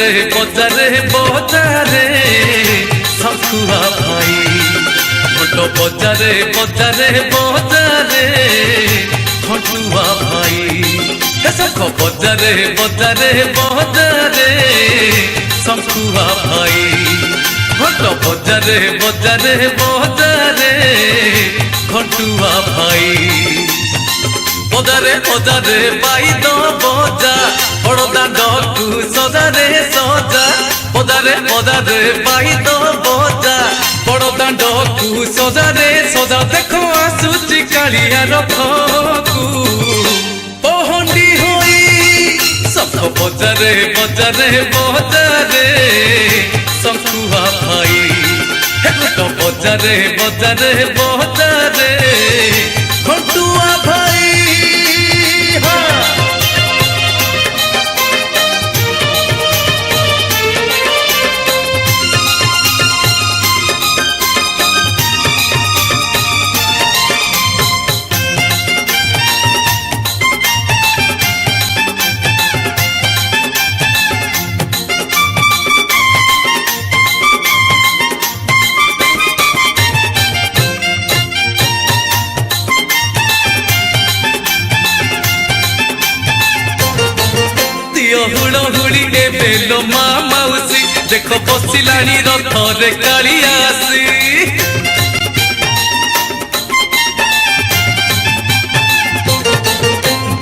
बजारे बजारे बजारे शंखुआ भाई घंट बजारे बजारे बजारे घंटुआ भाई शंख बजारे बजारे बजारे शंखुआ भाई घंट बजारे बजारे बजारे घंटुआ भाई बजारे बजारे बाई दो बजा बड़दाण्डकु सजारे सजा बजारे बजारे बाई दो बजा बड़दाण्डकु सजारे सजा देखो आसुची कालिया रथकु पहंडी होई शंख बजारे बजारे बजारे शंखुआ भाई घंट बजारे बजारे बजारे घंटुआ भाई हुड़हुड़ी ए बेलो माँ मौसी देखो बसिलानी रथरे कालियासी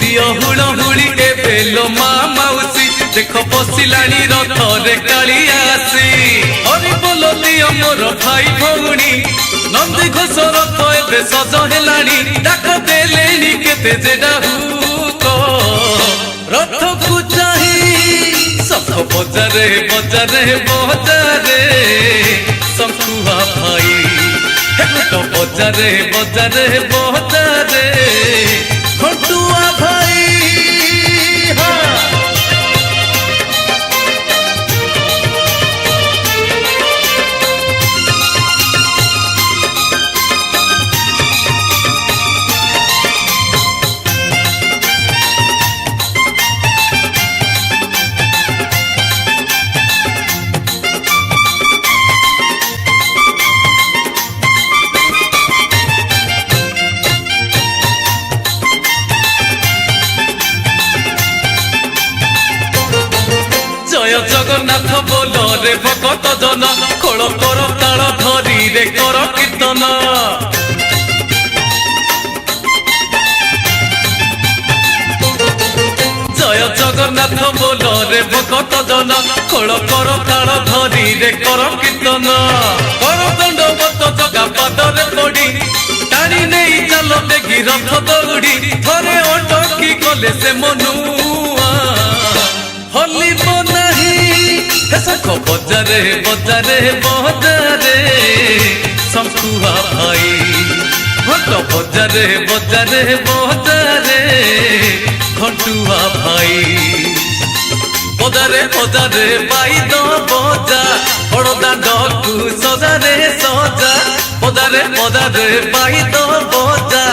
दियो हुड़हुड़ी ए बेलो माँ मौसी देखो बसिलानी रथरे कालियासी अरे बोलो दियो मोर भाई भौणी नंदी घोष रथ एबे सज हेलानी डाक देलेनी केते जे डाहुक रथ को शंख बजारे बजारे बजारे शंखुआ भाई घंट बजारे बजारे बजारे घंटुआ भाई जय जगन्नाथ बोल रे भगत जन खोल कर ताल धरी रे कर कीर्तन जय जगन्नाथ बोल रे भगत जन खोल कर ताल धरी रे कर कीर्तन कर दंडवत जगा पादरे पड़ी टाणी नहीं चल देखी रथ दौड़ी थरे अटकी गले से मनुआ हलिब शंख बजारे बजारे बजारे शंखुआ भाई घंट बजारे बजारे बजारे घंटुआ भाई बजारे बजारे बाई दो बजा बड़दाण्डकु सजारे सजा बजारे बजारे बाई दो बजा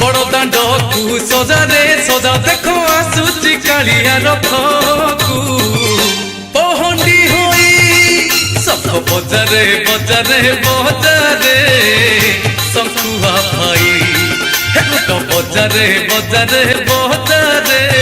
बड़दाण्डकु सजारे सजा देखो आसुची कालिया रथकु पहंडी होई शंख बजारे बजारे बजारे शंखुआ भाई घंट बजारे बजारे बजारे